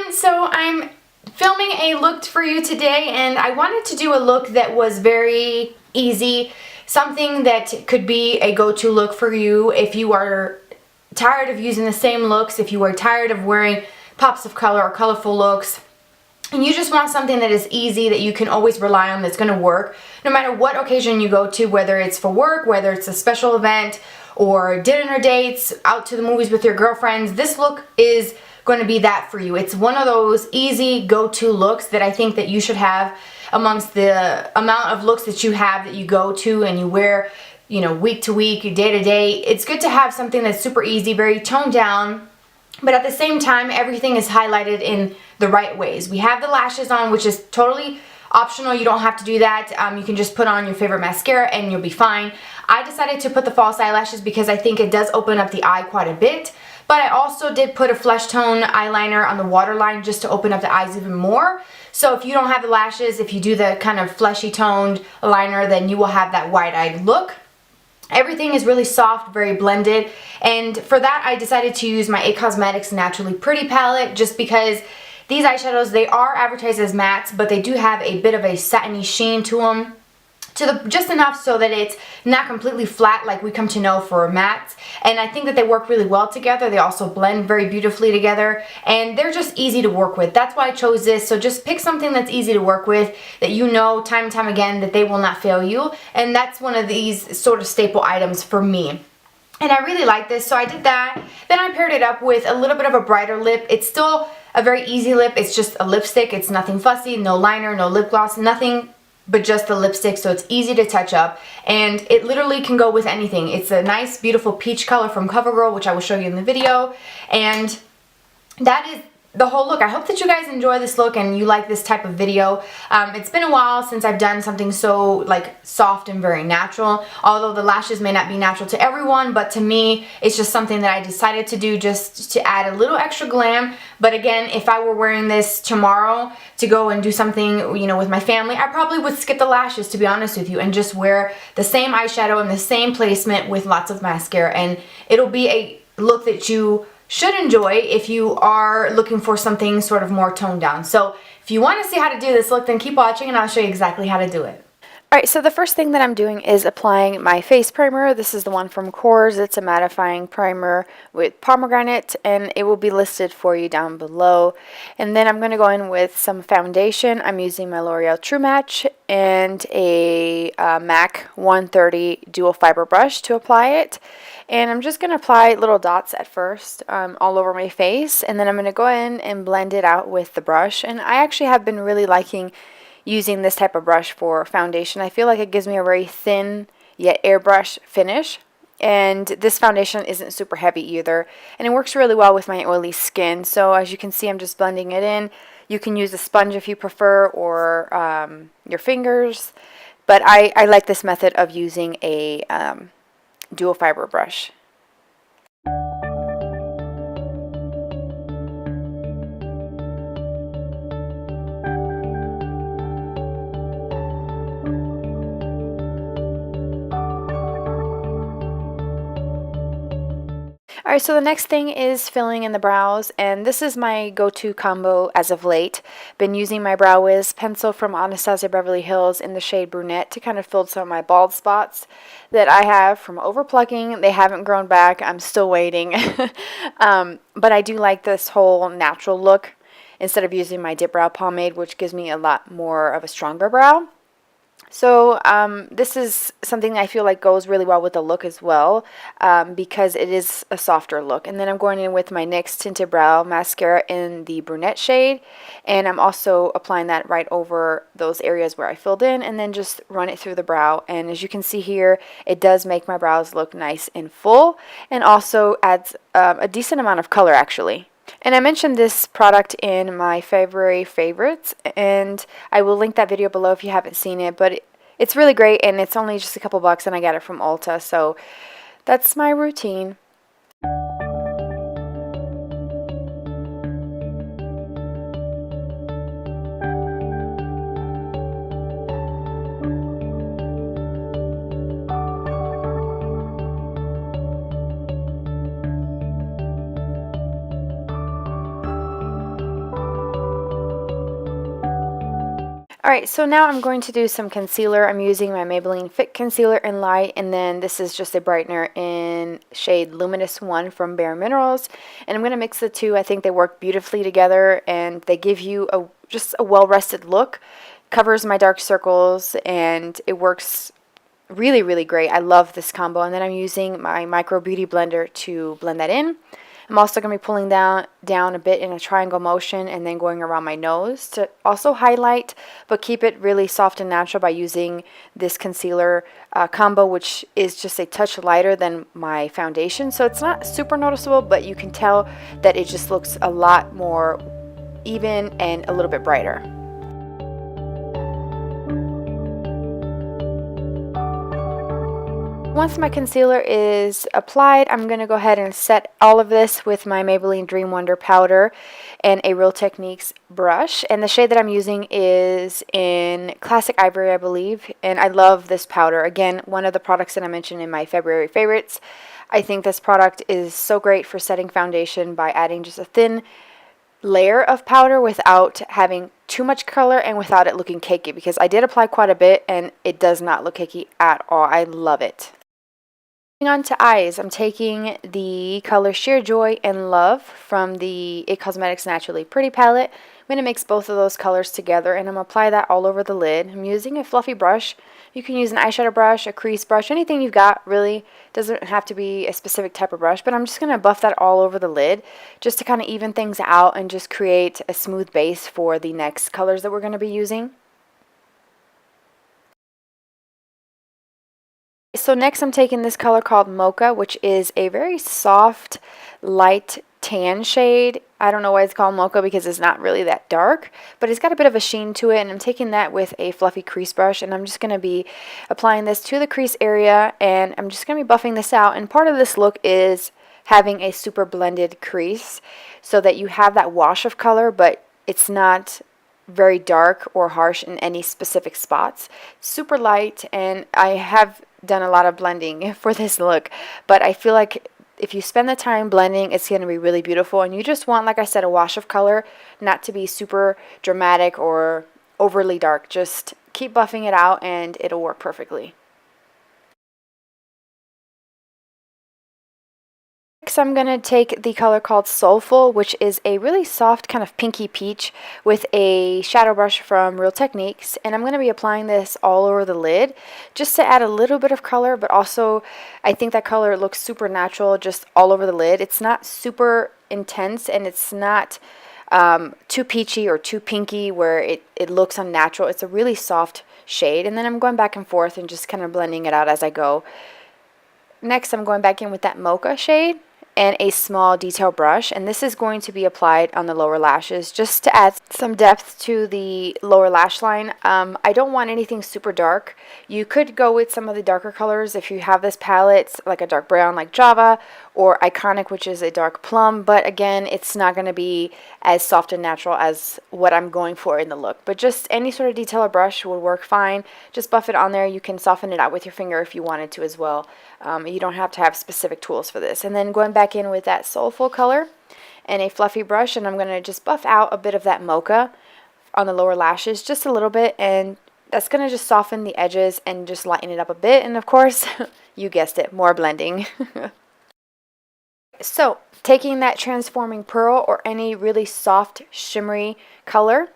everyone, so I'm filming a look for you today, and I wanted to do a look that was very easy, something that could be a go-to look for you if you are tired of using the same looks, if you are tired of wearing pops of color or colorful looks, and you just want something that is easy, that you can always rely on, that's going to work no matter what occasion you go to, whether it's for work, whether it's a special event, or dinner dates, out to the movies with your girlfriends. This look is going to be that for you. It's one of those easy go-to looks that I think that you should have amongst the amount of looks that you have that you go to and you wear, you know, week to week, day to day. It's good to have something that's super easy, very toned down, but at the same time everything is highlighted in the right ways. We have the lashes on, which is totally optional. You don't have to do that. You can just put on your favorite mascara and you'll be fine. I decided to put the false eyelashes because I think it does open up the eye quite a bit, but I also did put a flesh tone eyeliner on the waterline just to open up the eyes even more. So if you don't have the lashes, if you do the kind of fleshy toned liner, then you will have that wide-eyed look. Everything is really soft, very blended, and for that I decided to use my Cosmetics Naturally Pretty palette just because these eyeshadows, they are advertised as mattes, but they do have a bit of a satiny sheen to them, just enough so that it's not completely flat like we come to know for mattes. And I think that they work really well together. They also blend very beautifully together, and they're just easy to work with. That's why I chose this. So just pick something that's easy to work with, that you know time and time again that they will not fail you, and that's one of these sort of staple items for me. And I really like this, so I did that. Then I paired it up with a little bit of a brighter lip. It's still a very easy lip. It's just a lipstick. It's nothing fussy, no liner, no lip gloss, nothing but just the lipstick, so it's easy to touch up, and it literally can go with anything. It's a nice, beautiful peach color from CoverGirl, which I will show you in the video, and that is the whole look. I hope that you guys enjoy this look and you like this type of video. It's been a while since I've done something so like soft and very natural, although the lashes may not be natural to everyone, but to me it's just something that I decided to do just to add a little extra glam. But again, if I were wearing this tomorrow to go and do something, you know, with my family, I probably would skip the lashes, to be honest with you, and just wear the same eyeshadow and the same placement with lots of mascara, and it'll be a look that you should enjoy if you are looking for something sort of more toned down. So if you want to see how to do this look, then keep watching and I'll show you exactly how to do it. Alright, so the first thing that I'm doing is applying my face primer. This is the one from Korres. It's a mattifying primer with pomegranate, and it will be listed for you down below. And then I'm going to go in with some foundation. I'm using my L'Oreal True Match and a MAC 130 dual fiber brush to apply it. And I'm just going to apply little dots at first all over my face, and then I'm going to go in and blend it out with the brush. And I actually have been really liking using this type of brush for foundation. I feel like it gives me a very thin yet airbrush finish, and this foundation isn't super heavy either, and it works really well with my oily skin. So as you can see, I'm just blending it in. You can use a sponge if you prefer, or your fingers, but I like this method of using a dual fiber brush. Alright, so the next thing is filling in the brows, and this is my go-to combo as of late. Been using my Brow Wiz pencil from Anastasia Beverly Hills in the shade Brunette to kind of fill some of my bald spots that I have from overplucking. They haven't grown back. I'm still waiting. But I do like this whole natural look instead of using my dip brow pomade, which gives me a lot more of a stronger brow. So this is something I feel like goes really well with the look as well, because it is a softer look. And then I'm going in with my NYX Tinted Brow Mascara in the Brunette shade, and I'm also applying that right over those areas where I filled in, and then just run it through the brow. And as you can see here, it does make my brows look nice and full, and also adds a decent amount of color actually. And I mentioned this product in my February favorites, and I will link that video below if you haven't seen it, but it's really great, and it's only just a couple bucks, and I got it from Ulta, so that's my routine. Alright, so now I'm going to do some concealer. I'm using my Maybelline Fit Concealer in Light, and then this is just a brightener in shade Luminous 1 from Bare Minerals. And I'm going to mix the two. I think they work beautifully together, and they give you just a well-rested look. Covers my dark circles, and it works really, really great. I love this combo. And then I'm using my Micro Beauty Blender to blend that in. I'm also going to be pulling down a bit in a triangle motion and then going around my nose to also highlight, but keep it really soft and natural by using this concealer combo, which is just a touch lighter than my foundation. So it's not super noticeable, but you can tell that it just looks a lot more even and a little bit brighter. Once my concealer is applied, I'm going to go ahead and set all of this with my Maybelline Dream Wonder powder and a Real Techniques brush. And the shade that I'm using is in Classic Ivory, I believe. And I love this powder. Again, one of the products that I mentioned in my February favorites. I think this product is so great for setting foundation by adding just a thin layer of powder without having too much color and without it looking cakey, because I did apply quite a bit and it does not look cakey at all. I love it. Moving on to eyes, I'm taking the color Sheer Joy and Love from the It Cosmetics Naturally Pretty palette. I'm going to mix both of those colors together, and I'm going to apply that all over the lid. I'm using a fluffy brush. You can use an eyeshadow brush, a crease brush, anything you've got, really. Doesn't have to be a specific type of brush, but I'm just going to buff that all over the lid just to kind of even things out and just create a smooth base for the next colors that we're going to be using. So next I'm taking this color called Mocha, which is a very soft, light tan shade. I don't know why it's called Mocha because it's not really that dark, but it's got a bit of a sheen to it, and I'm taking that with a fluffy crease brush, and I'm just going to be applying this to the crease area, and I'm just going to be buffing this out. And part of this look is having a super blended crease so that you have that wash of color, but it's not very dark or harsh in any specific spots. Super light, and I have done a lot of blending for this look, but I feel like if you spend the time blending, it's going to be really beautiful. And you just want, like I said, a wash of color, not to be super dramatic or overly dark. Just keep buffing it out and it'll work perfectly. Next, I'm going to take the color called Soulful, which is a really soft kind of pinky peach, with a shadow brush from Real Techniques, and I'm going to be applying this all over the lid just to add a little bit of color, but also I think that color looks super natural just all over the lid. It's not super intense, and it's not too peachy or too pinky where it looks unnatural. It's a really soft shade, and then I'm going back and forth and just kind of blending it out as I go. Next, I'm going back in with that Mocha shade and a small detail brush, and this is going to be applied on the lower lashes just to add some depth to the lower lash line. I don't want anything super dark. You could go with some of the darker colors if you have this palette, like a dark brown like Java, or Iconic, which is a dark plum, but again, it's not going to be as soft and natural as what I'm going for in the look. But just any sort of detail or brush would work fine. Just buff it on there. You can soften it out with your finger if you wanted to as well. You don't have to have specific tools for this. And then going back in with that Soulful color and a fluffy brush, and I'm going to just buff out a bit of that Mocha on the lower lashes, just a little bit, and that's going to just soften the edges and just lighten it up a bit. And of course, you guessed it, more blending. So, taking that Transforming Pearl or any really soft, shimmery color,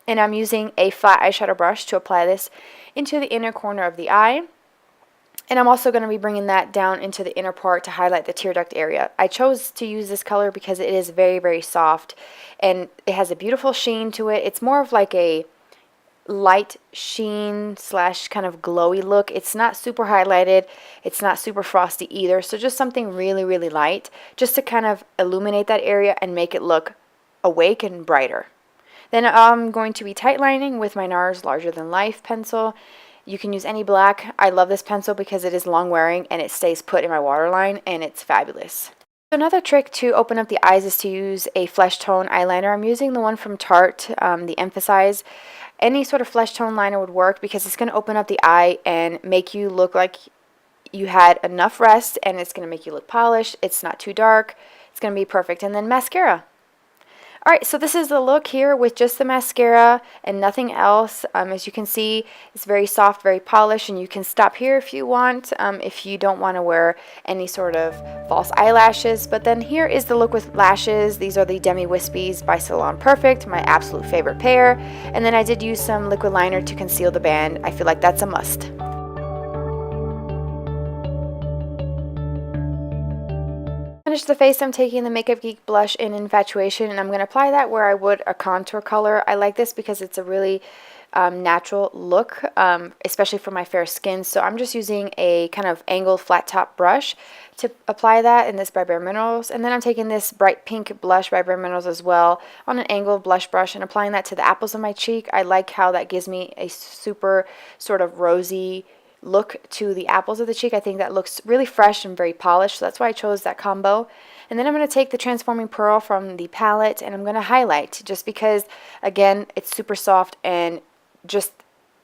and I'm using a flat eyeshadow brush to apply this into the inner corner of the eye. And I'm also going to be bringing that down into the inner part to highlight the tear duct area. I chose to use this color because it is very, very soft, and it has a beautiful sheen to it. It's more of like a light sheen slash kind of glowy look. It's not super highlighted. It's not super frosty either. So just something really, really light just to kind of illuminate that area and make it look awake and brighter. Then I'm going to be tightlining with my NARS Larger Than Life pencil. You can use any black. I love this pencil because it is long wearing and it stays put in my waterline, and it's fabulous. Another trick to open up the eyes is to use a flesh tone eyeliner. I'm using the one from Tarte, the Emphasize. Any sort of flesh tone liner would work because it's going to open up the eye and make you look like you had enough rest, and it's going to make you look polished. It's not too dark. It's going to be perfect. And then mascara. Alright, so this is the look here with just the mascara and nothing else. As you can see, it's very soft, very polished, and you can stop here if you want, if you don't want to wear any sort of false eyelashes. But then here is the look with lashes. These are the Demi Wispies by Salon Perfect, my absolute favorite pair. And then I did use some liquid liner to conceal the band. I feel like that's a must. Finish the face, I'm taking the Makeup Geek blush in Infatuation, and I'm going to apply that where I would a contour color. I like this because it's a really natural look, especially for my fair skin. So I'm just using a kind of angled flat top brush to apply that, and this by Bare Minerals. And then I'm taking this bright pink blush by Bare Minerals as well on an angled blush brush and applying that to the apples of my cheek. I like how that gives me a super sort of rosy look to the apples of the cheek. I think that looks really fresh and very polished, so that's why I chose that combo. And then I'm going to take the Transforming Pearl from the palette and I'm going to highlight, just because again it's super soft and just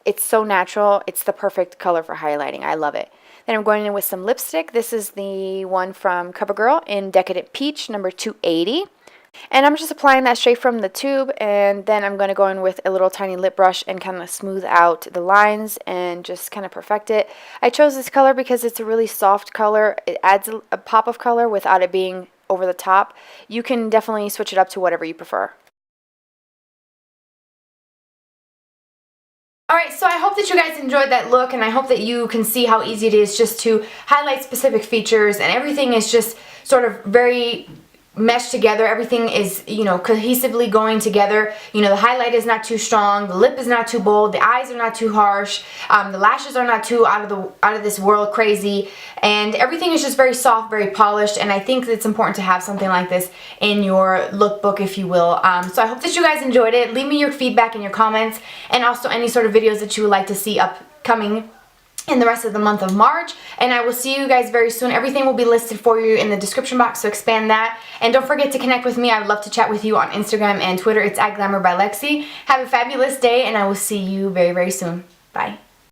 it's so natural. It's the perfect color for highlighting. I love it. Then I'm going in with some lipstick. This is the one from CoverGirl in Decadent Peach, number 280. And I'm just applying that straight from the tube, and then I'm going to go in with a little tiny lip brush and kind of smooth out the lines and just kind of perfect it. I chose this color because it's a really soft color. It adds a pop of color without it being over the top. You can definitely switch it up to whatever you prefer. Alright, so I hope that you guys enjoyed that look, and I hope that you can see how easy it is just to highlight specific features, and everything is just sort of very meshed together. Everything is, you know, cohesively going together. You know, the highlight is not too strong, the lip is not too bold, the eyes are not too harsh, the lashes are not too out of this world crazy, and everything is just very soft, very polished. And I think it's important to have something like this in your lookbook, if you will. So I hope that you guys enjoyed it. Leave me your feedback in your comments, and also any sort of videos that you would like to see upcoming in the rest of the month of March, and I will see you guys very soon. Everything will be listed for you in the description box, so expand that. And don't forget to connect with me. I would love to chat with you on Instagram and Twitter. It's @glamour by Lexi. Have a fabulous day, and I will see you very, very soon. Bye.